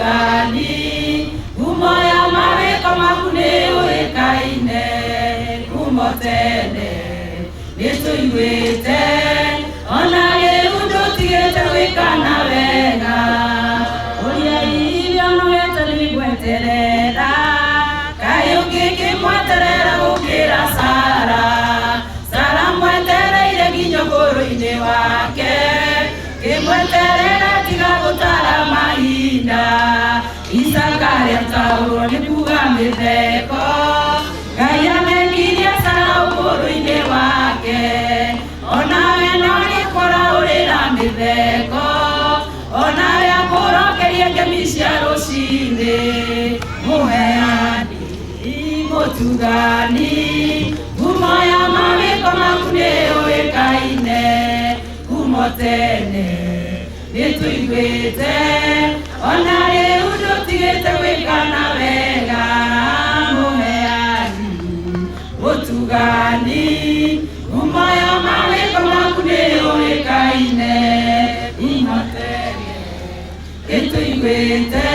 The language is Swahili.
mũtugani umoya mawĩko maku nĩ ũĩkaine kuma tene nĩtũiguĩte ona rĩu ndũtigĩte gwĩkana wega ũrĩa irio nũgete nĩgweterera kaĩ ũngĩkĩmweterera gũkĩra Sara mwetereire nginya ũgũrũ-inĩ wake kĩmweterera tiga gũtara mahinda Isaka arĩataũrwo nĩ kuga mĩtheko Ngai amekirie Sara ũgũrũ-inĩ wake onawe no rĩkora ũrĩra mĩtheko onawe akũrokerie ngemi cia rũcinĩ mũheani mũtugani ngumo ya mawĩko maku nĩ ũĩkaine kuma tene nĩtũiguĩte ona rĩu ndũtigĩte gwĩkana wega mũheani mũtugani ngumo ya mawĩko maku nĩ ũĩkaine kuma tene nĩtũiguĩte